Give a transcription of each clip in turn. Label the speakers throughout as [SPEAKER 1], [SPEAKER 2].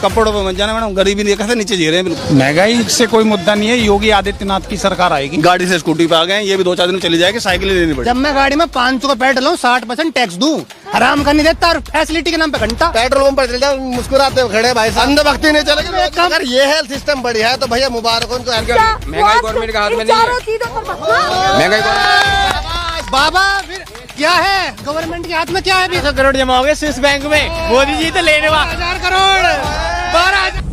[SPEAKER 1] कपड़ों पे मत जाना मैडम, गरीबी नहीं कैसे नीचे जी रहे हैं बिल्कुल।
[SPEAKER 2] महंगाई से कोई मुद्दा नहीं है, योगी आदित्यनाथ की सरकार आएगी।
[SPEAKER 1] गाड़ी से स्कूटी पे आ गए, ये भी 2-4 दिन में चली जाएगी, साइकिल लेनी पड़ेगी।
[SPEAKER 3] जब मैं गाड़ी में 500 का पेट्रोल लूं 60% टैक्स दूं, आराम का नहीं देता और फैसिलिटी के नाम पे घंटा।
[SPEAKER 4] पेट्रोल पंप पर चल जाओ, मुस्कुराते हुए खड़े भाई साहब, अंधभक्ति नहीं चलेगी। अगर ये हेल्थ सिस्टम बढ़िया है तो भैया मुबारक उनको।
[SPEAKER 5] महंगाई गवर्नमेंट के हाथ में नहीं है। महंगाई
[SPEAKER 3] बाबा फिर क्या है गवर्नमेंट के हाथ में? क्या है?
[SPEAKER 5] 20 करोड़ जमा हो गए स्विस बैंक में, मोदी जी तो लेने वाले
[SPEAKER 3] 1000 करोड़ 12,000।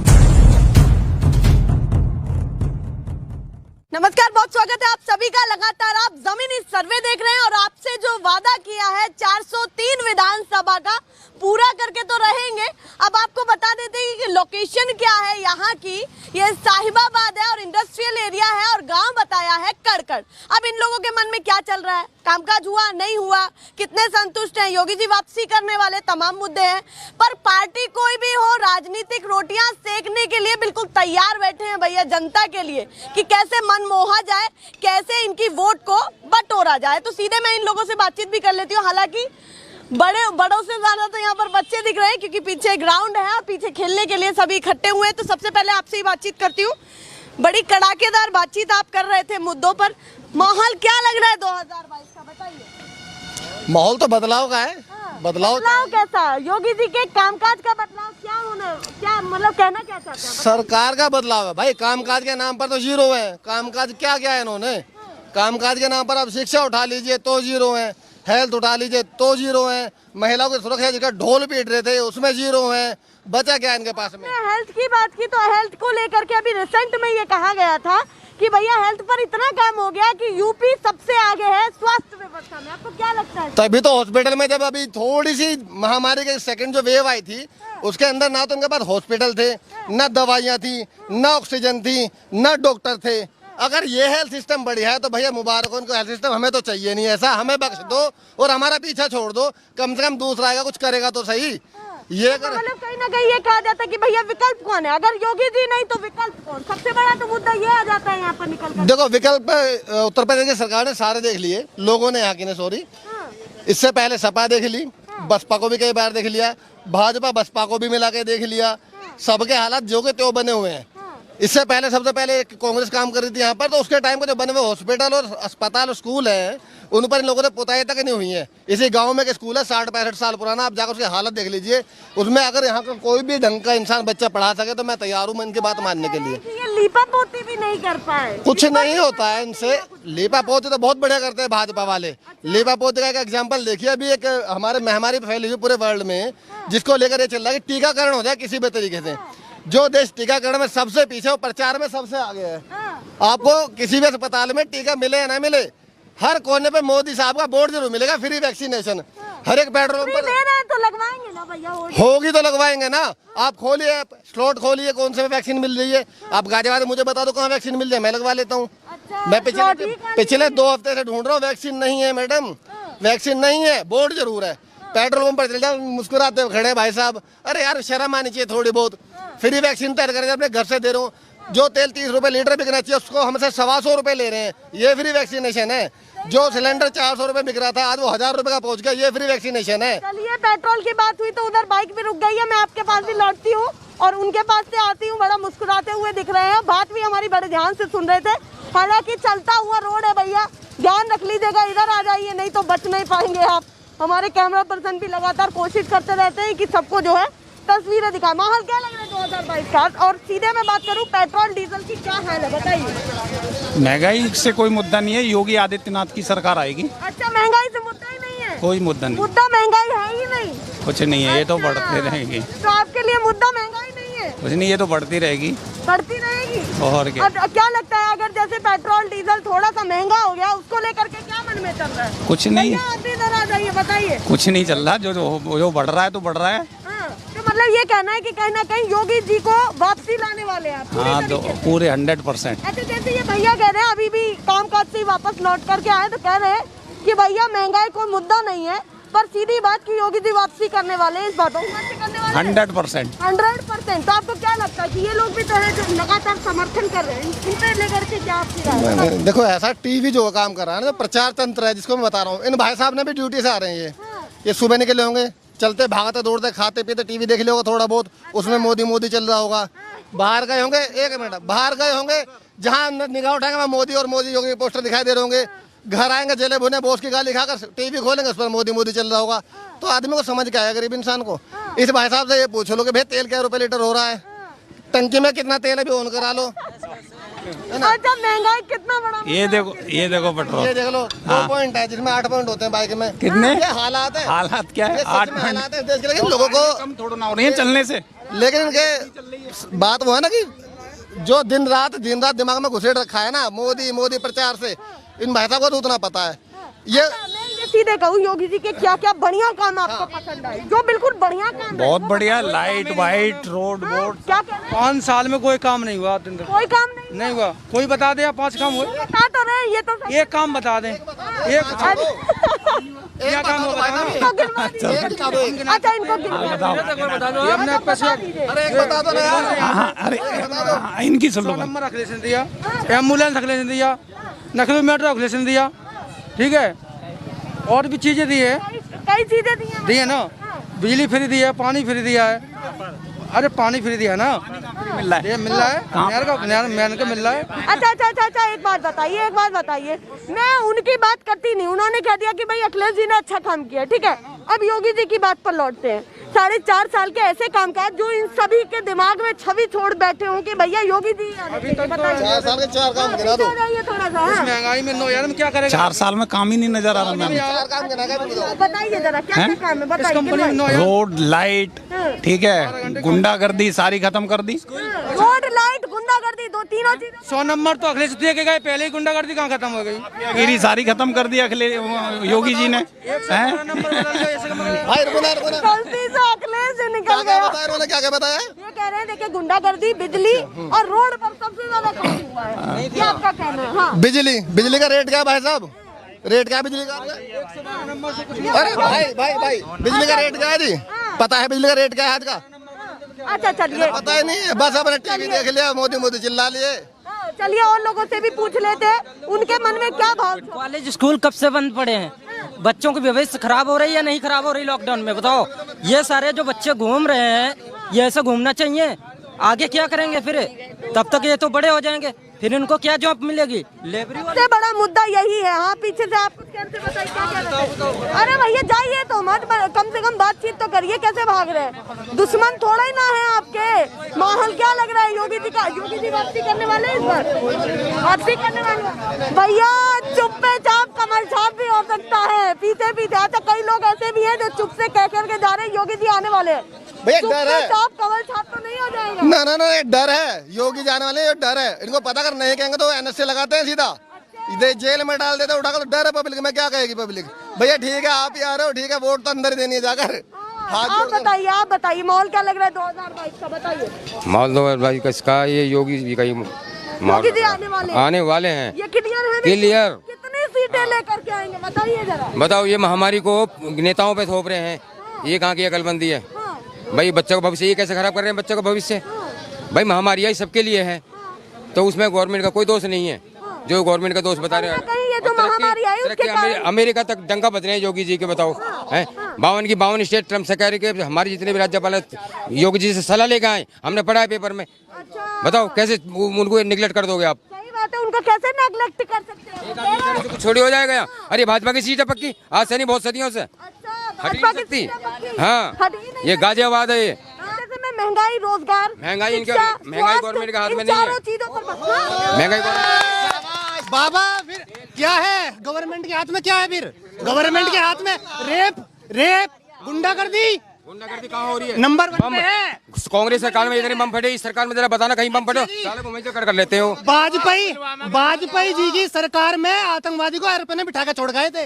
[SPEAKER 6] नमस्कार, बहुत स्वागत है आप सभी का। लगातार आप जमीनी सर्वे देख रहे हैं और आपसे जो वादा किया है 403 विधानसभा का पूरा करके तो रहेंगे। अब आपको बता देते हैं कि लोकेशन क्या है यहाँ की। ये साहिबाबाद है और इंडस्ट्रियल एरिया है और गांव बताया है कड़कड़। अब इन लोगों के मन में क्या चल रहा है? कामकाज हुआ नहीं हुआ, कितने संतुष्ट हैं? योगी जी वापसी करने वाले, तमाम मुद्दे हैं। पर पार्टी कोई भी हो, राजनीतिक रोटियां सेकने के लिए बिल्कुल तैयार बैठे हैं भैया जनता के लिए कि कैसे मन मोहा जाए, कैसे इनकी वोट को बटोरा जाए। तो सीधे मैं इन लोगों से बातचीत भी कर लेती हूँ। हालांकि बड़ों से ज्यादा तो यहाँ पर बच्चे दिख रहे हैं क्योंकि पीछे ग्राउंड है और पीछे खेलने के लिए सभी इकट्ठे हुए हैं। तो सबसे पहले आपसे ही बातचीत करती हूँ। बड़ी कड़ाकेदार बातचीत आप कर रहे थे मुद्दों पर। माहौल क्या लग रहा है 2022 का, बताइए।
[SPEAKER 4] माहौल तो बदलाव का है। बदलाव
[SPEAKER 6] कैसा? योगी जी के कामकाज का बदलाव क्या मतलब कहना क्या चाहते हैं?
[SPEAKER 4] सरकार का बदलाव है भाई। कामकाज के नाम पर तो जीरो है। कामकाज क्या क्या है इन्होंने? कामकाज के नाम पर आप शिक्षा उठा लीजिए तो जीरो है, हेल्थ उठा लीजिए तो जीरो है, महिलाओं की सुरक्षा जिसका ढोल पीट रहे थे उसमें जीरो है। बचा क्या इनके पास में?
[SPEAKER 6] हेल्थ की बात की तो हेल्थ को लेकर के अभी रिसेंट में ये कहा गया था कि भैया हेल्थ पर इतना काम हो गया कि यूपी सबसे आगे है स्वास्थ्य व्यवस्था में। आपको क्या लगता है?
[SPEAKER 4] तभी तो हॉस्पिटल में जब अभी थोड़ी सी महामारी के सेकंड जो वेव आई थी उसके अंदर ना तो उनके पास हॉस्पिटल थे, न दवाइयाँ थी, न ऑक्सीजन थी, न डॉक्टर थे। अगर ये हेल्थ सिस्टम बढ़िया है तो भैया मुबारक उनको। हेल्थ सिस्टम हमें तो चाहिए नहीं ऐसा, हमें बख्श दो और हमारा पीछा छोड़ दो। कम से कम दूसरा आएगा कुछ करेगा तो सही। ये
[SPEAKER 6] मतलब कहीं ना कहीं ये कहा जाता है कि भैया विकल्प कौन है? अगर योगी जी नहीं तो विकल्प कौन? सबसे बड़ा तो मुद्दा ये आ जाता है यहाँ पर निकल कर।
[SPEAKER 4] देखो विकल्प उत्तर प्रदेश की सरकार ने सारे देख लिए, लोगों ने यहाँ की ने सॉरी। इससे पहले सपा देख ली, बसपा को भी कई बार देख लिया, भाजपा बसपा को भी मिला के देख लिया। सबके हालात जो के त्यों बने हुए हैं। इससे पहले सबसे पहले कांग्रेस काम कर रही थी यहाँ पर, तो उसके टाइम पे जो बने हुए हॉस्पिटल और अस्पताल और स्कूल हैं उन पर इन लोगों ने पुताई तक नहीं हुई है। इसी गांव में एक स्कूल है 60-65 साल पुराना, आप जाकर उसकी हालत देख लीजिए। उसमें अगर यहाँ का कोई भी ढंग का इंसान बच्चा पढ़ा सके तो मैं तैयार हूँ इनकी बात मानने के लिए।
[SPEAKER 6] ये लीपा पोती भी नहीं कर पाए।
[SPEAKER 4] कुछ नहीं होता है इनसे। लीपा पोती तो बहुत बढ़िया करते हैं भाजपा वाले। लीपा पोती का एक एग्जाम्पल देखिए, अभी एक हमारे महामारी फैली हुई पूरे वर्ल्ड में जिसको लेकर ये चल रहा है कि टीकाकरण हो जाए किसी भी तरीके से। जो देश टीकाकरण में सबसे पीछे और प्रचार में सबसे आगे है। आपको किसी भी अस्पताल में टीका मिले या ना मिले, हर कोने पे मोदी साहब का बोर्ड जरूर मिलेगा, फ्री वैक्सीनेशन। हर एक पेट्रोल पंप पर
[SPEAKER 6] तो लगवाएंगे ना भैया,
[SPEAKER 4] होगी तो लगवाएंगे ना। आप खोलिए स्लॉट खोलिए, कौन से वैक्सीन मिल रही है आप गाजियाबाद मुझे बता दो कहाँ वैक्सीन मिल जाए, मैं लगवा लेता हूँ। मैं पिछले 2 हफ्ते से ढूंढ रहा हूँ, वैक्सीन नहीं है मैडम, वैक्सीन नहीं है। बोर्ड जरूर है। पेट्रोल पंप पर चल जाओ, मुस्कुराते हुए खड़े भाई साहब। अरे यार शर्म आनी चाहिए थोड़ी बहुत। फ्री वैक्सीन तैयार करके अपने घर से दे रहा हूँ। जो तेल 30 रुपए लीटर बिकना चाहिए उसको हमसे 125 रुपए ले रहे हैं, ये फ्री वैक्सीनेशन है। जो सिलेंडर 400 रुपए बिक रहा था आज वो 1000 रुपए का पहुंच गया, ये फ्री वैक्सीनेशन है।
[SPEAKER 6] चलिए पेट्रोल की बात हुई तो उधर बाइक भी रुक गई है। मैं आपके पास भी लौटती हूँ और उनके पास से आती हूँ। बड़ा मुस्कुराते हुए दिख रहे हैं, बात भी हमारी बड़े ध्यान से सुन रहे थे। हालांकि चलता हुआ रोड है भैया, ध्यान रख लीजिएगा, इधर आ जाइए नहीं तो बच नहीं पाएंगे आप। हमारे कैमरा पर्सन भी लगातार कोशिश करते रहते हैं कि सबको जो है तस्वीरें दिखाएं। माहौल क्या लग रहा है 2022 का? और सीधे मैं बात करूं पेट्रोल डीजल की क्या हाल है बताइए।
[SPEAKER 2] महंगाई से कोई मुद्दा नहीं है, योगी आदित्यनाथ की सरकार आएगी।
[SPEAKER 6] अच्छा, महंगाई से मुद्दा ही नहीं है?
[SPEAKER 2] कोई मुद्दा नहीं,
[SPEAKER 6] मुद्दा महंगाई है ही नहीं।
[SPEAKER 2] कुछ नहीं है। ये तो बढ़ते रहेगी।
[SPEAKER 6] तो आपके लिए मुद्दा महंगाई नहीं है?
[SPEAKER 2] कुछ नहीं, ये तो बढ़ती रहेगी।
[SPEAKER 6] बढ़ती रहेगी
[SPEAKER 2] और क्या?
[SPEAKER 6] क्या लगता है अगर जैसे पेट्रोल डीजल थोड़ा सा महंगा हो गया उसको लेकर के क्या मन में चल रहा है?
[SPEAKER 2] कुछ नहीं,
[SPEAKER 6] आप भी इधर आ जाइए बताइए।
[SPEAKER 2] कुछ नहीं चल रहा। जो बढ़ रहा है तो बढ़ रहा है।
[SPEAKER 6] तो मतलब ये कहना है कि कहीं ना कहीं योगी जी को वापसी लाने वाले हैं आप?
[SPEAKER 2] हाँ, पूरे 100%।
[SPEAKER 6] अच्छा, जैसे ये भैया कह रहे हैं अभी भी काम काज से वापस लौट करके आए तो कह रहे हैं कि भैया महंगाई कोई मुद्दा नहीं है, पर सीधी बात की योगी जी वापसी करने वाले हैं। इस बातों को करने वाले
[SPEAKER 2] 100%।
[SPEAKER 6] 100%। तो आपको क्या लगता है कि ये लोग भी तो है जो लगातार समर्थन कर रहे हैं, इनसे लेकर के क्या आपकी राय है?
[SPEAKER 4] देखो ऐसा टीवी जो काम कर रहा है ना, प्रचार तंत्र है जिसको मैं बता रहा हूँ। इन भाई साहब ने भी ड्यूटी से आ रहे हैं। ये सुबह निकले होंगे, चलते भागते दौड़ते खाते पीते टीवी देख लिया होगा थोड़ा बहुत, उसमें मोदी मोदी चल रहा होगा। बाहर गए होंगे, एक मिनट, बाहर गए होंगे जहाँ निगाह उठाएंगे वहाँ मोदी और मोदी योगी के पोस्टर दिखाई दे रहे होंगे। घर आएंगे जेले भुने बॉस की गाली खाकर, टीवी खोलेंगे उस पर मोदी मोदी चल रहा होगा। तो आदमी को समझ के आया गरीब इंसान को। इस भाई साहब से ये पूछो लो कि भाई तेल क्या रुपए लीटर हो रहा है, टंकी में कितना तेल है भी ऑन करा लो।
[SPEAKER 6] अच्छा महंगाई कितना बड़ा,
[SPEAKER 2] ये देखो पेट्रोल,
[SPEAKER 4] ये देख लो 2 पॉइंट है जिसमें 8 पॉइंट होते हैं बाइक में।
[SPEAKER 2] कितने?
[SPEAKER 4] ये हालात है,
[SPEAKER 2] हालात क्या है?
[SPEAKER 4] ये सच
[SPEAKER 2] 8
[SPEAKER 4] में हालात है देश के। लेकिन लोगों को
[SPEAKER 2] कम थोड़ा ना हो रही है चलने से।
[SPEAKER 4] लेकिन इनके बात वो है ना कि जो दिन रात दिमाग में घुसेड़ रखा है ना मोदी मोदी प्रचार से, इन भाई साहब को तो उतना पता है। ये
[SPEAKER 6] सीधे कहूँ योगी जी के क्या क्या बढ़िया काम आपको पसंद आए, जो बिल्कुल बढ़िया काम है?
[SPEAKER 2] बहुत बढ़िया, लाइट वाइट रोड बोर्ड।
[SPEAKER 6] क्या कह रहे हैं?
[SPEAKER 7] 5 साल में कोई काम नहीं हुआ।
[SPEAKER 6] कोई काम नहीं
[SPEAKER 7] हुआ। कोई बता दे 5 काम हुए?
[SPEAKER 6] बता तो रहे, ये तो
[SPEAKER 7] एक काम बता दें। एक क्या काम हुआ?
[SPEAKER 6] अच्छा इनको
[SPEAKER 7] हमने पैसे
[SPEAKER 4] बता दो ना यार।
[SPEAKER 2] अरे इनकी सुन लो।
[SPEAKER 7] नंबर रखलेशन दिया, एम्बुलेंस रखलेशन दिया, नकली मेट्रो रखलेशन दिया, ठीक है, और भी चीजें दी है,
[SPEAKER 6] कई चीजें दी
[SPEAKER 7] है ना। बिजली फ्री दी है, पानी फ्री दिया है। अरे पानी फ्री दिया ना, मिल रहा है, ये मिल रहा है, मैन को मिल रहा है।
[SPEAKER 6] अच्छा एक बात बताइए, मैं उनकी बात करती नहीं, उन्होंने कह दिया कि भाई अखिलेश जी ने अच्छा काम किया, ठीक है। अब योगी जी की बात पर लौटते हैं। 4.5 साल के ऐसे कामकाज जो इन सभी के दिमाग में छवि छोड़ बैठे हो कि भैया योगी जी
[SPEAKER 7] अभी तक तो
[SPEAKER 4] 4 साल के 4 काम गिना दो।
[SPEAKER 6] थोड़ा सा
[SPEAKER 7] इस महंगाई में 9 यार में क्या करेगा?
[SPEAKER 2] 4 साल में काम ही नहीं नजर आ रहा मैम।
[SPEAKER 4] 4 काम गिना के
[SPEAKER 6] बताइए जरा क्या क्या काम है,
[SPEAKER 7] इस कंपनी में 9
[SPEAKER 6] बताइए।
[SPEAKER 2] रोड लाइट, ठीक है, गुंडागर्दी सारी खत्म कर दी।
[SPEAKER 6] रोड लाइट गुंडागर्दी दो तीनों चीजें
[SPEAKER 7] 100 नंबर तो अखिलेश दे के गए, पहले ही गुंडागर्दी कहाँ खत्म हो गई?
[SPEAKER 2] गिरी सारी खत्म कर दी अखिलेश योगी जी ने।
[SPEAKER 4] भाई रुको ना
[SPEAKER 6] गलती से अखिलेश जी निकल
[SPEAKER 4] क्या
[SPEAKER 6] गया।
[SPEAKER 4] बताया उन्होंने, क्या बताया?
[SPEAKER 6] ये कह रहे हैं देखिए गुंडागर्दी, बिजली और रोड पर सबसे ज्यादा काम हुआ है, ये आपका कहना है? हाँ
[SPEAKER 4] बिजली का रेट क्या है भाई साहब? रेट क्या है बिजली का? अरे भाई बिजली का रेट क्या है जी? पता है बिजली का रेट क्या है आज का?
[SPEAKER 6] अच्छा चलिए,
[SPEAKER 4] पता ही नहीं है, बस अपने टीवी देख लिया, मोदी मोदी चिल्ला लिए।
[SPEAKER 6] चलिए और लोगों से भी पूछ लेते हैं उनके मन में क्या भाव।
[SPEAKER 8] कॉलेज स्कूल कब से बंद पड़े हैं? बच्चों की व्यवस्था खराब हो रही है या नहीं खराब हो रही लॉकडाउन में? बताओ। ये सारे जो बच्चे घूम रहे हैं, ये ऐसे घूमना चाहिए? आगे क्या करेंगे फिर? तब तक ये तो बड़े हो जाएंगे, फिर इनको क्या जॉब मिलेगी? लेबरी
[SPEAKER 6] सबसे बड़ा मुद्दा यही है। हाँ पीछे से आप कुछ कहते बताइए क्या कह रहे थे? अरे भैया जाइए तो मत, कम से कम बातचीत तो करिए, कैसे भाग रहे हैं? दुश्मन थोड़ा ही ना है आपके। माहौल क्या लग रहा है योगी जी का? योगी जी वापसी करने वाले इस बार? वापसी करने वाले भैया, चुप पे चाप कमर छाप भी हो सकता है पीछे पीछे। अच्छा कई लोग ऐसे भी हैं जो चुप से कह करके जा रहे हैं योगी जी आने वाले हैं।
[SPEAKER 4] भैया डर है,
[SPEAKER 6] चाप कमर छाप तो नहीं हो जाएगा?
[SPEAKER 4] ना ये डर है, योगी जाने वाले, ये डर है इनको। पता कर नहीं कहेंगे तो NS से लगाते हैं सीधा, इधर जेल में डाल देते उठाकर। तो डर है पब्लिक में, क्या कहेगी पब्लिक? भैया ठीक है आप ही आ रहे हो, ठीक है, वोट तो अंदर ही देनी है जाकर।
[SPEAKER 6] आप बताइए माहौल क्या लग रहा है 2022 का? बताइए
[SPEAKER 5] माहौल 2022 का ये योगी जी का ही
[SPEAKER 6] योगी जी आने वाले हैं।
[SPEAKER 5] हैं।
[SPEAKER 6] ये क्लियर है?
[SPEAKER 5] क्लियर।
[SPEAKER 6] कितनी सीटें लेकर के आएंगे बताइए जरा।
[SPEAKER 5] बताओ, ये महामारी को नेताओं पे थोप रहे हैं, ये कहाँ की अकलमंदी है? भाई बच्चों का भविष्य ये कैसे खराब कर रहे हैं? बच्चों का भविष्य भाई महामारी ही सबके लिए है, तो उसमें गवर्नमेंट का कोई दोष नहीं है। जो गवर्नमेंट का दोष बता रहे हैं,
[SPEAKER 6] ये जो महामारी आई उसके कारण
[SPEAKER 5] अमेरिका तक डंका बज रहे हैं योगी जी के। बताओ हैं 52 स्टेट ट्रम्प सरकार के, हमारे जितने भी राज्यपाल योगी जी से सलाह लेके आए, हमने पढ़ा है पेपर में। बताओ कैसे उनको निगलेक्ट कर दोगे आप?
[SPEAKER 6] सही बात है, उनको कैसे नेगलेक्ट कर सकते हैं?
[SPEAKER 5] कुछ छोड़ी हो जाएगा यहाँ। अरे भाजपा की सीट है पक्की, आज से नहीं बहुत सदियों से हट ही नहीं सकती। हाँ ये गाजियाबाद है। ये
[SPEAKER 6] महंगाई, रोजगार,
[SPEAKER 5] महंगाई गवर्नमेंट के हाथ में नहीं है। महंगाई
[SPEAKER 3] बाबा फिर क्या है? गवर्नमेंट के हाथ में क्या है? फिर गवर्नमेंट के हाथ में रेप गुंडागर्दी
[SPEAKER 5] कहाँ हो रही है?
[SPEAKER 3] नंबर 1 पे है।
[SPEAKER 5] कांग्रेस सरकार में इतने बम फटे, इस सरकार में जरा बताना कहीं बम फटे? साले को वहीं से कर लेते हो।
[SPEAKER 3] वाजपेयी जी की सरकार में आतंकवादी को एयरप्लेन में बिठा के छोड़ गए थे।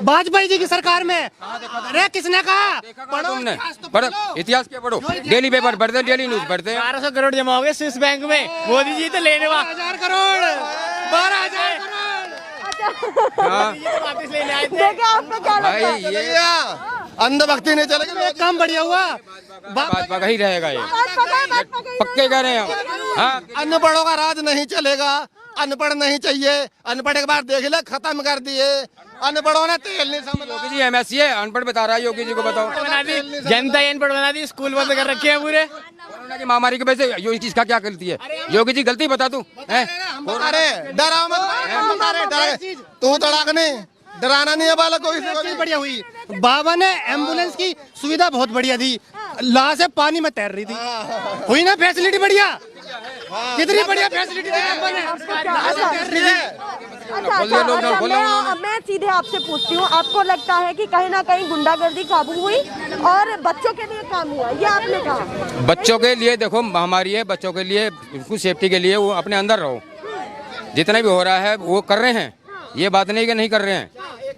[SPEAKER 3] वाजपेयी जी की सरकार में। अरे किसने कहा?
[SPEAKER 5] तुमने पढ़ो, इतिहास क्या पढ़ो, डेली पेपर पढ़ते हैं, डेली न्यूज पढ़ते हैं।
[SPEAKER 7] 1200 करोड़ जमा हो गए स्विस बैंक में, मोदी जी तो लेने
[SPEAKER 3] 12,000 करोड़ 12,000 करोड़
[SPEAKER 7] वापस लेने आए थे।
[SPEAKER 6] देखिए आपको क्या लगता है?
[SPEAKER 4] ये अंधभक्ति नहीं चलेगी,
[SPEAKER 3] काम बढ़िया हुआ।
[SPEAKER 5] भाजपा का ही रहेगा ये, पक्के कह रहे हैं। हाँ
[SPEAKER 4] अनपढ़ों का राज नहीं चलेगा, अनपढ़ नहीं चाहिए। अनपढ़ एक बार देख ले खत्म कर दिए। अनपढ़ों ने तेल नहीं समझा।
[SPEAKER 5] योगी जी MSc है, अनपढ़ बता रहा है योगी जी को, बताओ।
[SPEAKER 2] जनता अनपढ़ बना दी, स्कूल बंद कर रखे हैं पूरे।
[SPEAKER 5] कोरोना की महामारी की वजह से योगी इसका क्या गलती है? योगी जी गलती बता तू।
[SPEAKER 4] अरे डरा मत, तू तड़ाक नहीं, डराना नहीं है बालक को।
[SPEAKER 3] एक चीज बढ़िया हुई, बाबा ने एम्बुलेंस की सुविधा बहुत बढ़िया दी, लाश से पानी में तैर रही थी, हुई ना फैसिलिटी बढ़िया, कितनी बढ़िया फैसिलिटी दी बाबा ने, लाश से तैर रही थी।
[SPEAKER 6] अच्छा, मैं सीधे आपसे पूछती हूँ, आपको लगता है कि कहीं ना कहीं गुंडागर्दी काबू हुई और बच्चों के लिए काम हुआ, ये आपने कहा?
[SPEAKER 5] बच्चों के लिए देखो महामारी है, बच्चों के लिए उनको सेफ्टी के लिए वो अपने अंदर रहो, जितना भी हो रहा है वो कर रहे हैं, ये बात नहीं कि नहीं कर रहे हैं।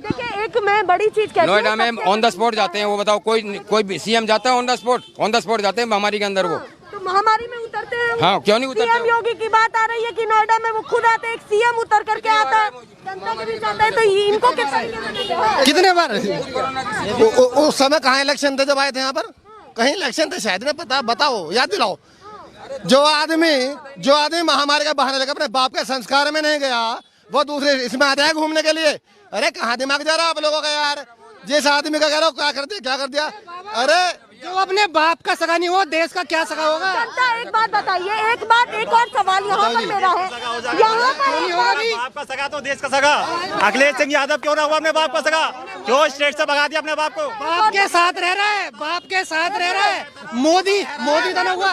[SPEAKER 6] देखिए, एक मैं बड़ी चीज कहती हूँ,
[SPEAKER 5] नोएडा में ऑन द स्पॉट जाते हैं, वो बताओ कोई CM जाता है ऑन द स्पॉट जाते हैं महामारी के अंदर वो।
[SPEAKER 6] तो महामारी में उतरते हैं।
[SPEAKER 5] हाँ, क्यों नहीं उतरते?
[SPEAKER 6] सीएम योगी की बात आ रही है कि नोएडा में वो खुद आते हैं, एक CM उतर करके आता है, जनता के बीच आता है, तो इनको
[SPEAKER 3] कितने बार
[SPEAKER 4] उस समय कहाँ इलेक्शन थे जब आए थे यहाँ पर? कहीं इलेक्शन थे शायद ना, पता बताओ, याद दिलाओ। जो आदमी महामारी का बहाना लेकर अपने बाप के संस्कार में नहीं गया, वो दूसरे इसमें आता है घूमने के लिए। अरे कहाँ दिमाग जा रहा है आप लोगों का यार? जिस आदमी का कह रहा हो क्या कर दिया। अरे
[SPEAKER 3] जो अपने बाप का सगा नहीं हो, देश का क्या सगा होगा?
[SPEAKER 6] जनता, एक बात बताइए, एक और सवाल यहाँ पर मेरा है, यहाँ पर
[SPEAKER 9] बाप का सगा तो देश का सगा। अखिलेश सिंह यादव क्यों ना हुआ अपने बाप का सगा? क्यों स्टेट से भगा दिया अपने बाप को?
[SPEAKER 3] बाप के साथ रह रहा है, बाप के साथ रह रहा है। मोदी तो ना हुआ।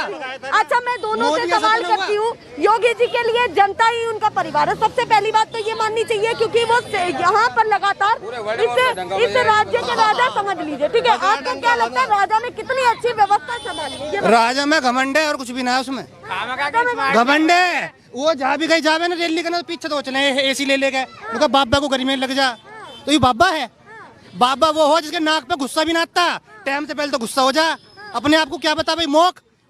[SPEAKER 6] अच्छा, मैं दोनों से सवाल करती हूँ, योगी जी के लिए जनता ही उनका परिवार है, सबसे पहली बात तो ये माननी चाहिए, क्योंकि वो यहाँ पर लगातार इस राज्य के राजा समझ लीजिए, ठीक है? आपको क्या लगता है, राजा ने कितनी अच्छी व्यवस्था संभाली है?
[SPEAKER 3] राजा में घमंड है और कुछ भी ना है उसमें, घमंड है। वो जहाँ भी गई जावे ना रैली करना, तो पीछे तो चले AC ले गए, उनका बाबा को गर्मी में लग जा, तो ये बाबा है। बाबा वो हो जिसके नाक पे गुस्सा भी ना आता, टाइम से पहले तो गुस्सा हो जा। अपने आप को क्या बता भाई,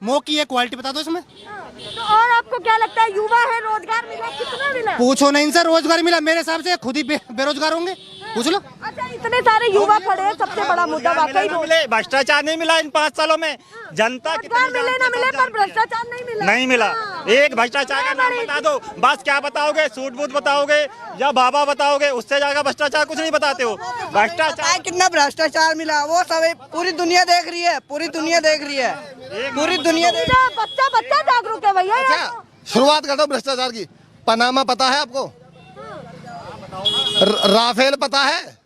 [SPEAKER 3] मोक की एक क्वालिटी बता दो इसमें।
[SPEAKER 6] तो और आपको क्या लगता है, युवा है, रोजगार मिला, कितना मिला?
[SPEAKER 3] पूछो नहीं इनसे, रोजगार मिला? मेरे हिसाब से खुद ही बेरोजगार होंगे, पूछ लो।
[SPEAKER 6] अच्छा, इतने सारे युवा खड़े हैं, सबसे बड़ा मुद्दा वाकई
[SPEAKER 9] भ्रष्टाचार नहीं मिला इन 5 सालों में। जनता
[SPEAKER 6] मिले ना मिले, पर भ्रष्टाचार नहीं मिला।
[SPEAKER 9] एक भ्रष्टाचार का नाम बता दो, बस क्या बताओगे? सूट बूट बताओगे या बाबा बताओगे? उससे ज्यादा भ्रष्टाचार कुछ नहीं बताते हो। भ्रष्टाचार,
[SPEAKER 10] कितना भ्रष्टाचार मिला वो सब पूरी दुनिया देख रही है, पूरी दुनिया देख रही है।
[SPEAKER 6] बच्चा जागरूक है भैया।
[SPEAKER 4] शुरुआत करता हूँ भ्रष्टाचार की। पनामा पता है आपको? राफेल पता है?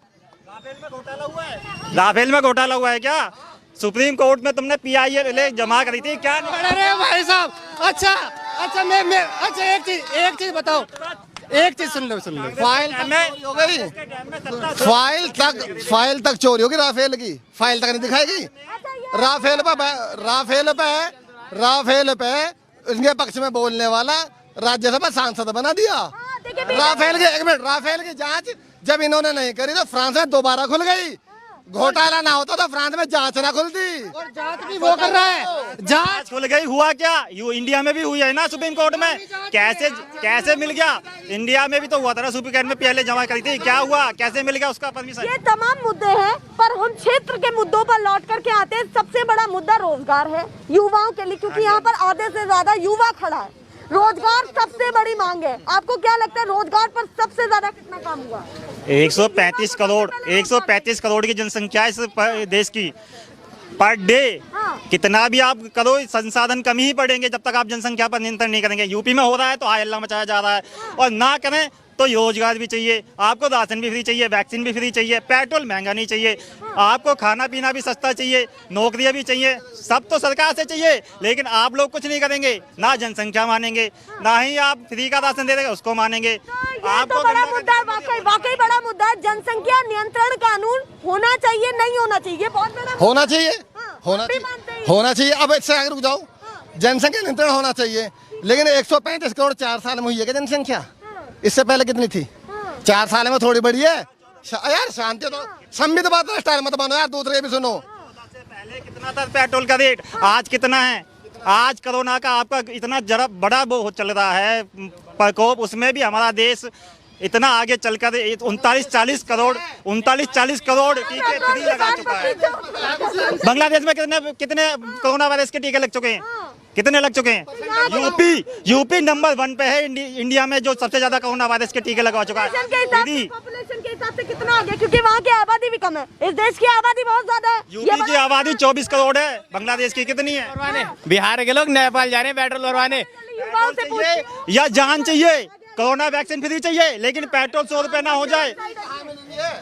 [SPEAKER 9] राफेल में घोटाला हुआ है क्या? सुप्रीम कोर्ट में तुमने PIL जमा करी थी क्या?
[SPEAKER 3] अरे भाई साहब, अच्छा मैं अच्छा एक चीज बताओ, एक चीज सुन लो। फाइल तक चोरी होगी राफेल की, फाइल तक नहीं दिखाएगी। राफेल पे इनके पक्ष में बोलने वाला राज्यसभा सांसद बना दिया। राफेल की जांच जब इन्होंने नहीं करी तो फ्रांस में दोबारा खुल गई। घोटाला ना होता तो फ्रांस में जांच ना खुलती, और जांच भी वो कर रहा है।
[SPEAKER 9] जांच खुल गई, हुआ क्या? इंडिया में भी हुई है ना सुप्रीम कोर्ट में। कैसे मिल गया? इंडिया में भी तो हुआ था ना, सुप्रीम कोर्ट में PIL जमा करी थी, क्या हुआ? कैसे मिल गया उसका परमिशन?
[SPEAKER 6] ये तमाम मुद्दे हैं, पर हम क्षेत्र के मुद्दों पर लौट करके आते हैं। सबसे बड़ा मुद्दा रोजगार है युवाओं के लिए, क्योंकि यहाँ पर आधे से ज्यादा युवा खड़ा है। रोजगार सबसे बड़ी मांग है। आपको क्या लगता है, रोजगार पर सबसे ज्यादा कितना काम हुआ?
[SPEAKER 9] 135 करोड़ की जनसंख्या इस देश की, पर डे कितना भी आप करो, संसाधन कम ही पड़ेंगे जब तक आप जनसंख्या पर नियंत्रण नहीं करेंगे। यूपी में हो रहा है तो हाय अल्लाह मचाया जा रहा है, और ना करें तो रोजगार भी चाहिए आपको, राशन भी फ्री चाहिए, वैक्सीन भी फ्री चाहिए, पेट्रोल महंगा नहीं चाहिए, आपको खाना पीना भी सस्ता चाहिए, नौकरियां भी चाहिए, सब तो सरकार से चाहिए। लेकिन आप लोग कुछ नहीं करेंगे, ना जनसंख्या मानेंगे, ना ही आप फ्री का राशन दे देंगे उसको मानेंगे।
[SPEAKER 6] आपको बड़ा मुद्दा है, वाकई बड़ा मुद्दा है। जनसंख्या नियंत्रण कानून होना चाहिए, नहीं होना चाहिए? बहुत बड़ा
[SPEAKER 4] होना चाहिए। अब इससे आगे रुक जाओ, जनसंख्या नियंत्रण होना चाहिए, लेकिन 135 करोड़ 4 साल में हुई है क्या जनसंख्या? इससे पहले कितनी थी? 4 साल में थोड़ी बढ़ी है यार। शांति तो संबित बात है, स्टाइल मत बनो यार, दूसरे भी सुनो।
[SPEAKER 9] पहले कितना था पेट्रोल का रेट, आज कितना है? आज कोरोना का आपका इतना जरा बड़ा वो चल रहा है प्रकोप, उसमें भी हमारा देश इतना आगे चलकर 39-40 करोड़ टीके फ्री लगा चुका है। बांग्लादेश में कितने कोरोना वायरस के टीके लग चुके हैं? कितने लग चुके हैं? यूपी नंबर 1 पे है इंडिया में, जो सबसे ज्यादा कोरोना वायरस के टीके लगवा चुका है।
[SPEAKER 6] पॉपुलेशन के हिसाब से कितना आ गया, क्योंकि वहाँ की आबादी भी कम है, इस देश की आबादी बहुत ज्यादा है।
[SPEAKER 9] यूपी की आबादी 24 करोड़ है, बांग्लादेश की कितनी है?
[SPEAKER 2] बिहार के लोग नेपाल जा रहे हैं पेट्रोल भरवाने।
[SPEAKER 9] या जान चाहिए, कोरोना वैक्सीन फ्री चाहिए, लेकिन पेट्रोल 100 रुपए ना हो जाए।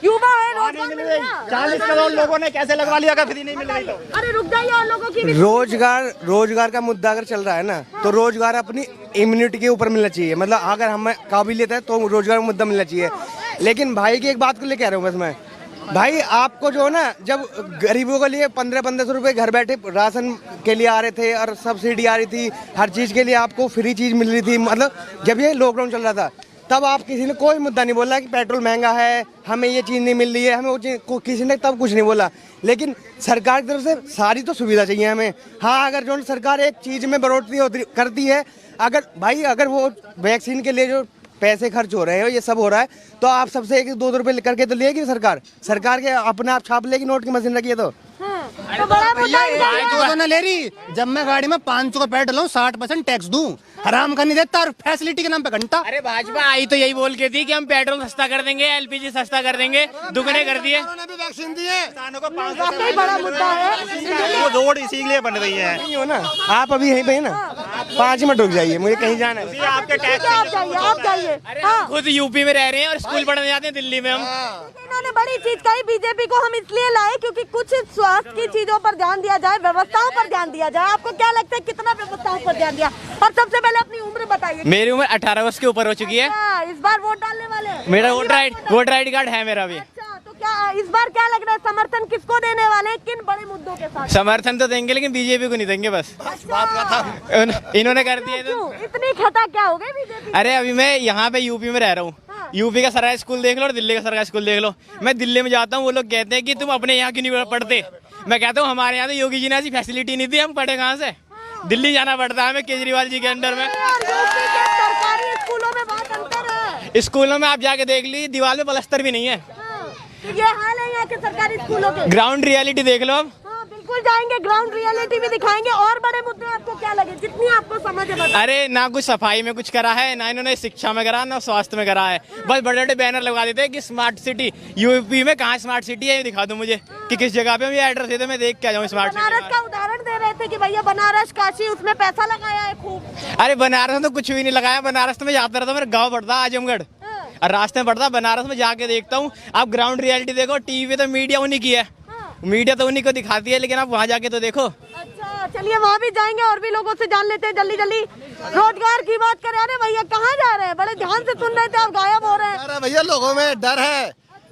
[SPEAKER 6] युवा है, रोजगार मिल रहा है।
[SPEAKER 9] 40 करोड़ लोगों ने कैसे लगवा लिया अगर फ्री नहीं मिल रही तो?
[SPEAKER 6] अरे रुक जाइए, और लोगों की भी
[SPEAKER 7] रोजगार का मुद्दा अगर चल रहा है ना, तो रोजगार अपनी इम्यूनिटी के ऊपर मिलना चाहिए। मतलब अगर हमें काबिलियत है तो रोजगार का मुद्दा मिलना चाहिए। लेकिन भाई की एक बात को लेकर कह रहा हूँ बस मैं, भाई आपको जो है ना, जब गरीबों के लिए 1500 रुपए घर बैठे राशन के लिए आ रहे थे और सब्सिडी आ रही थी, हर चीज़ के लिए आपको फ्री चीज़ मिल रही थी, मतलब जब ये लॉकडाउन चल रहा था तब आप किसी ने कोई मुद्दा नहीं बोला कि पेट्रोल महंगा है, हमें ये चीज़ नहीं मिल रही है, हमें वो चीज़ किसी ने तब कुछ नहीं बोला। लेकिन सरकार की तरफ से सारी तो सुविधा चाहिए हमें। हाँ, अगर जो सरकार एक चीज़ में बढ़ोतरी करती है, अगर वो वैक्सीन के लिए जो पैसे खर्च हो रहे हैं, ये सब हो रहा है, तो आप सबसे 1-2 रुपए करके तो लेगी सरकार के अपने आप छाप लेगी नोट की मशीन रखी है तो
[SPEAKER 6] बड़ा मुद्दा
[SPEAKER 3] तो ना ले रही। जब मैं गाड़ी में 500 का पेट्रोल लूं 60% टैक्स दूं, हराम का नहीं देता, और फैसिलिटी के नाम पे घंटा।
[SPEAKER 2] अरे भाजपा आई तो यही बोल के थी कि हम पेट्रोल सस्ता कर देंगे, एलपीजी सस्ता कर देंगे, दुगने कर दिए।
[SPEAKER 4] वैक्सीन दिए,
[SPEAKER 6] वाकई बड़ा मुद्दा है।
[SPEAKER 9] वो रोड इसीलिए बन रही है।
[SPEAKER 7] नहीं हो ना, आप अभी यहीं पे है ना, 5 मिनट रुक जाइए, मुझे कहीं जाना है।
[SPEAKER 9] आपके टैक्स
[SPEAKER 6] आप जाइए। हाँ।
[SPEAKER 2] खुद यूपी में रह रहे हैं और स्कूल पढ़ने जाते हैं दिल्ली में हम।
[SPEAKER 6] इन्होंने बड़ी चीज कही, बीजेपी को हम इसलिए लाए क्योंकि कुछ स्वास्थ्य की चीजों पर ध्यान दिया जाए, व्यवस्थाओं पर ध्यान दिया जाए। आपको क्या लगता है कितना व्यवस्थाओं पर ध्यान दिया? और सबसे पहले अपनी उम्र बताइए।
[SPEAKER 2] मेरी उम्र 18 वर्ष के ऊपर हो चुकी है।
[SPEAKER 6] इस बार वोट डालने वाले हैं?
[SPEAKER 2] मेरा वोटर आई कार्ड है मेरा भी।
[SPEAKER 6] अच्छा, तो क्या इस बार क्या लग रहा है, समर्थन किसको देने वाले हैं, किन बड़े मुद्दों के साथ?
[SPEAKER 2] समर्थन तो देंगे लेकिन बीजेपी को नहीं देंगे बस। इन्होंने कर दिया
[SPEAKER 6] क्यों इतनी खता क्या हो गई बीजेपी?
[SPEAKER 2] अरे अभी मैं यहाँ पे यूपी में रह रहा हूँ, यूपी का सरकारी स्कूल देख लो और दिल्ली का सरकारी स्कूल देख लो। मैं दिल्ली में जाता हूँ, वो लोग कहते हैं कि तुम अपने यहाँ क्यों नहीं पढ़ते। मैं कहता हूँ हमारे यहाँ तो योगी जी ने ऐसी फैसिलिटी नहीं दी, हम पढ़े कहाँ से? दिल्ली जाना पड़ता है हमें केजरीवाल जी के अंडर में।
[SPEAKER 6] सरकारी स्कूलों में बहुत अंतर है।
[SPEAKER 2] स्कूलों में आप जाके देख ली, दीवार में प्लास्टर भी नहीं है।
[SPEAKER 6] ये हाल है यहाँ के सरकारी स्कूलों के।
[SPEAKER 2] ग्राउंड रियलिटी देख लो अब।
[SPEAKER 6] बिल्कुल जाएंगे, ग्राउंड रियलिटी भी दिखाएंगे। और बड़े मुद्दे आपको क्या लगे, जितनी आपको समझ है बताइए।
[SPEAKER 2] अरे ना कुछ सफाई में कुछ करा है, ना इन्होंने शिक्षा में करा, ना स्वास्थ्य में करा है। बस बड़े बड़े बैनर लगा देते हैं कि स्मार्ट सिटी। यूपी में कहाँ स्मार्ट सिटी है, ये दिखा दो मुझे कि किस जगह पे। ये एड्रेस दे, मैं देख के आ जाऊँ स्मार्ट सिटी।
[SPEAKER 6] बनारस का उदाहरण दे रहे थे कि भैया बनारस काशी, उसमें पैसा लगाया है खूब।
[SPEAKER 2] अरे बनारस में तो कुछ भी नहीं लगाया। बनारस तो मैं जाता रहता हूँ, मेरा गाँव पड़ता है आजमगढ़ और रास्ते में पड़ता है। बनारस में जाके देखता हूँ। आप ग्राउंड रियलिटी देखो, टीवी पे तो मीडिया उन्हीं की है, मीडिया तो उन्हीं को दिखाती है, लेकिन आप वहाँ जाके तो देखो।
[SPEAKER 6] अच्छा चलिए, वहाँ भी जाएंगे और भी लोगों से जान लेते हैं जल्दी जल्दी। रोजगार की बात करें। अरे भैया कहाँ जा रहे हैं? बड़े ध्यान से सुन रहे थे, आप गायब हो रहे हैं।
[SPEAKER 4] अरे भैया लोगों में डर है,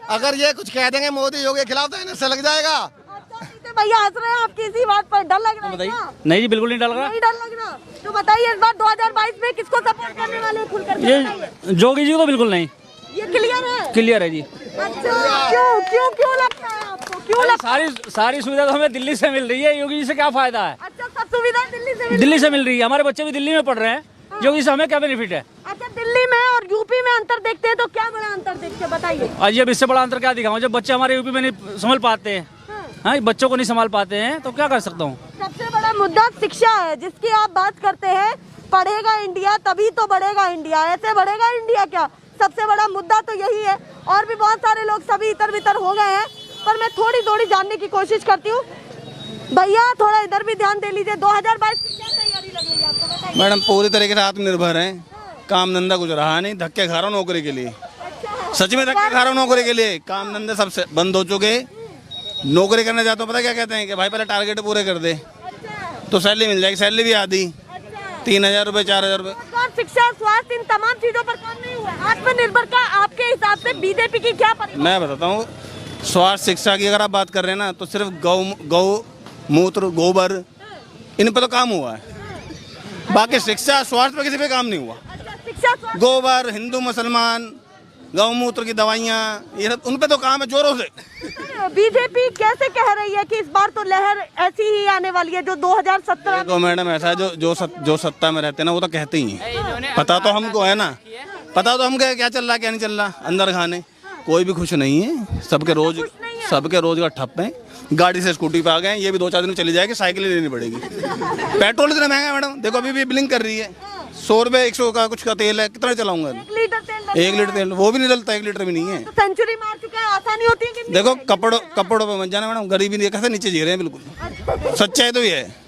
[SPEAKER 4] अगर ये कुछ कह देंगे मोदी योगी के खिलाफ तो इन्हें से लग जाएगा।
[SPEAKER 6] भैया हंस रहे हैं आपकी इसी बात पर, डर लग रहा है क्या?
[SPEAKER 2] नहीं जी, बिल्कुल नहीं डर रहा।
[SPEAKER 6] नहीं डर लग रहा। तो बताइए इस बार 2022 में किसको सपोर्ट करने वाले खुल कर?
[SPEAKER 2] जोगी जी को बिल्कुल नहीं।
[SPEAKER 6] ये क्लियर है?
[SPEAKER 2] क्लियर है जी।
[SPEAKER 6] अच्छा क्यों लगता है आपको? क्यों लगता है?
[SPEAKER 2] सारी सुविधा तो हमें दिल्ली से मिल रही है, योगी जी से क्या फायदा है?
[SPEAKER 6] अच्छा, सब सुविधा
[SPEAKER 2] दिल्ली से मिल रही है। हमारे बच्चे भी दिल्ली में पढ़ रहे हैं, योगी से हमें क्या बेनिफिट है?
[SPEAKER 6] अच्छा, दिल्ली में और यूपी में अंतर देखते हैं तो क्या बड़ा अंतर देखते हैं बताइए।
[SPEAKER 2] आज अब इससे बड़ा अंतर क्या दिखाऊं? जब बच्चे हमारे यूपी में नहीं संभाल पाते हैं, हाँ, बच्चों को नहीं संभाल पाते हैं, तो क्या कर सकता हूँ?
[SPEAKER 6] सबसे बड़ा मुद्दा शिक्षा है, जिसकी आप बात करते हैं। पढ़ेगा इंडिया तभी तो बढ़ेगा इंडिया, ऐसे बढ़ेगा इंडिया क्या? सबसे बड़ा मुद्दा तो यही है। और भी बहुत सारे लोग सभी इतर बितर हो गए हैं, पर मैं थोड़ी जानने की कोशिश करती हूँ। भैया थोड़ा इधर भी ध्यान दे लीजिए। 2022 की क्या तैयारी लग रही है आपको बताइए।
[SPEAKER 1] मैडम पूरी तरीके से आत्मनिर्भर है, काम धंधा कुछ रहा नहीं, धक्के खा रहा हूँ नौकरी के लिए। सच में धक्के खा रहा हूँ नौकरी के लिए, काम धंधे सब बंद हो चुके। नौकरी करने जाता हूँ, पता क्या कहते हैं कि भाई पहले टारगेट पूरे कर दे तो सैलरी मिल जाएगी। सैलरी भी आधी 3000 रुपये 4000 रुपये।
[SPEAKER 6] शिक्षा, स्वास्थ्य, इन तमाम चीजों पर काम नहीं हुआ। आत्मनिर्भर का आपके हिसाब से बीजेपी की क्या परिभाषा?
[SPEAKER 1] मैं बताता हूँ, स्वास्थ्य शिक्षा की अगर आप बात कर रहे हैं ना, तो सिर्फ गौ मूत्र गोबर इन पर तो काम हुआ है। बाकी शिक्षा स्वास्थ्य पर किसी पे काम नहीं हुआ।
[SPEAKER 6] शिक्षा,
[SPEAKER 1] गोबर, हिंदू मुसलमान, गौमूत्र की दवाइयाँ, ये सब उन पे तो काम है जोरों से।
[SPEAKER 6] बीजेपी कैसे कह रही है कि इस बार तो लहर ऐसी ही आने वाली है जो 2017
[SPEAKER 1] तो मैडम ऐसा है, जो सत्ता में रहते हैं ना वो तो कहते ही हैं। पता तो हमको है ना, पता तो हमको क्या चल रहा क्या नहीं चल रहा। अंदर खाने कोई भी खुश नहीं है, सबके रोज
[SPEAKER 6] खुश नहीं नहीं है।
[SPEAKER 1] सबके रोजगार ठप हैं, गाड़ी से स्कूटी पे आ गए हैं, ये भी 2-4 दिन में चली जाएगी, साइकिल लेनी पड़ेगी। पेट्रोल इतना महंगा है मैडम, देखो अभी भी बिलिंग कर रही है, 100 रुपये 100 का कुछ का तेल है, कितना चलाऊंगा?
[SPEAKER 6] 1 लीटर तेल
[SPEAKER 1] 1 लीटर तेल, वो भी नहीं डलता, 1 लीटर भी नहीं है।
[SPEAKER 6] तो सेंचुरी मार चुका है, आसानी होती है कि नहीं?
[SPEAKER 1] देखो कपड़ों पे मत जाना मैडम, गरीबी नहीं कैसे नीचे जी रहे हैं बिल्कुल, सच्चाई तो ये है।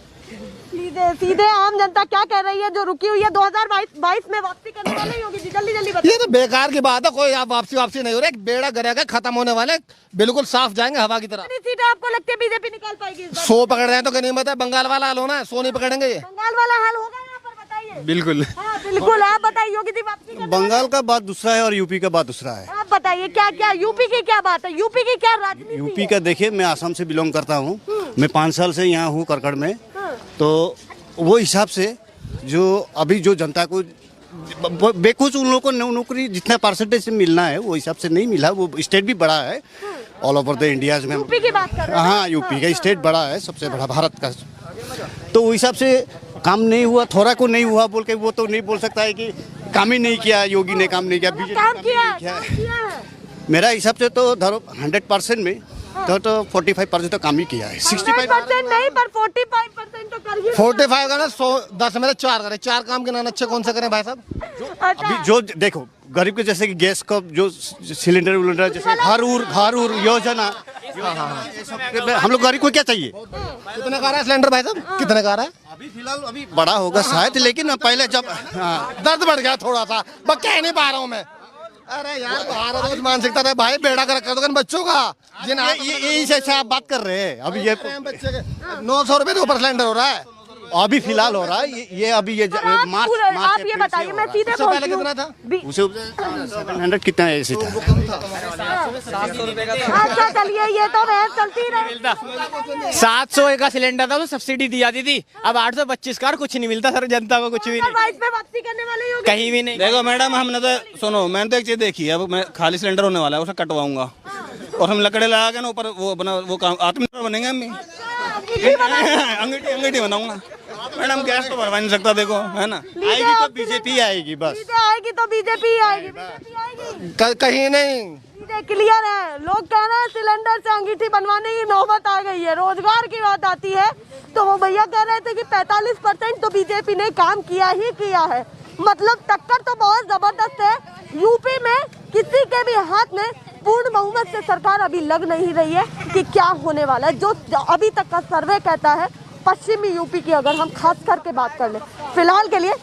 [SPEAKER 6] सीधे आम जनता क्या कह रही है जो रुकी हुई है 2022 में वापसी करने वाले होगी? जल्दी जल्दी बताइए।
[SPEAKER 4] ये तो बेकार की बात है, कोई आप वापसी नहीं हो रहा है, बेड़ा गरेगा खत्म होने वाले, बिल्कुल साफ जाएंगे हवा की तरह।
[SPEAKER 6] कितनी सीटें आपको लगती है बीजेपी निकाल पाएगी इस बार?
[SPEAKER 4] 100 पकड़ रहे हैं तो गनीमत है, बंगाल वाला हाल होना है, 100 नहीं पकड़ेंगे ये।
[SPEAKER 6] बंगाल वाला हाल होगा यहाँ पर, बताइए।
[SPEAKER 1] बिल्कुल
[SPEAKER 6] हाँ बिल्कुल, आप बताइए योगी जी वापसी करने
[SPEAKER 11] बंगाल का बात दूसरा है और यूपी का बात दूसरा है।
[SPEAKER 6] आप बताइए क्या क्या यूपी की क्या बात है, यूपी की क्या राजनीति
[SPEAKER 11] यूपी
[SPEAKER 6] है?
[SPEAKER 11] का देखिए, मैं आसाम से बिलोंग करता हूँ, मैं 5 साल से यहाँ हूँ करकड़ में, तो वो हिसाब से जो अभी जो जनता को बेकुछ उन लोगों को नौकरी जितना परसेंटेज से मिलना है वो हिसाब से नहीं मिला। वो स्टेट भी बड़ा है ऑल ओवर द इंडिया में,
[SPEAKER 6] यूपी की बात कर रहे हैं?
[SPEAKER 11] हाँ यूपी का स्टेट बड़ा है, सबसे बड़ा भारत का, तो वो हिसाब से काम नहीं हुआ, थोड़ा को नहीं हुआ बोल के वो तो नहीं बोल सकता है कि काम ही नहीं किया, योगी ने काम नहीं किया, बीजेपी
[SPEAKER 6] काम किया
[SPEAKER 11] है। मेरा हिसाब से तो धरो 100% में तो 45% तो काम ही किया है,
[SPEAKER 6] 65% नहीं पर 45% तो कर ही
[SPEAKER 4] 45 का ना 10 में 4 करें, 4 काम के नाम अच्छे कौन से करें भाई साहब?
[SPEAKER 11] अभी जो देखो गरीब के जैसे कि गैस का जो सिलेंडर विलेंडर जैसे घर उर योजना, हम लोग गरीब को क्या चाहिए?
[SPEAKER 4] कितने का रहा है सिलेंडर भाई साहब, कितने का रहा है?
[SPEAKER 11] अभी फिलहाल अभी बड़ा होगा शायद, लेकिन पहले जब
[SPEAKER 4] दर्द बढ़ गया थोड़ा सा, बस कह नहीं पा रहा हूँ मैं। अरे यार भारत रोज मानसिकता है भाई, बेड़ा कर दो बच्चों का,
[SPEAKER 11] ये ऐसे आप बात कर रहे हैं। अभी ये
[SPEAKER 4] बच्चे के 900 रुपए के ऊपर सिलेंडर हो रहा है,
[SPEAKER 11] अभी फिलहाल हो रहा है ये अभी ये मार्च
[SPEAKER 6] आप ये बताइए, मैं सीधे
[SPEAKER 4] उससे पहले कितना था?
[SPEAKER 11] उसे 700 कितना ऐसे था।
[SPEAKER 6] अच्छा चलिए, ये तो बहस चलती रही।
[SPEAKER 2] 700 का सिलेंडर था तो सब्सिडी दी जाती थी, अब 825 का, कुछ नहीं मिलता सर जनता को, कुछ भी नहीं,
[SPEAKER 6] 22 में वापसी करने वाले होगी?
[SPEAKER 2] कहीं भी नहीं।
[SPEAKER 1] देखो मैडम, हमने तो सुनो, मैंने तो एक चीज देखी है, अब मैं खाली सिलेंडर होने वाला है उसे कटवाऊंगा और हम लकड़े लगा के ना ऊपर वो बना वो काम आत्मनिर्भर बनेंगे हम। अंगीठी बनाऊंगा मैडम, गैस तो भरवा नहीं सकता, देखो है ना।
[SPEAKER 11] आएगी तो बीजेपी आएगी, बस
[SPEAKER 6] आएगी तो बीजेपी आएगी,
[SPEAKER 4] कहीं नहीं।
[SPEAKER 6] क्लियर है, लोग कह रहे हैं सिलेंडर से अंगीठी बनवाने की नौबत आ गई है। रोजगार की बात आती है तो वो भैया कह रहे थे कि 45% तो बीजेपी ने काम किया ही किया है, मतलब टक्कर तो बहुत जबरदस्त है। यूपी में किसी के भी हाथ में पूर्ण बहुमत से सरकार अभी लग नहीं रही है कि क्या होने वाला है। जो अभी तक का सर्वे कहता है पश्चिमी यूपी की, अगर हम खास करके बात कर लें फिलहाल के लिए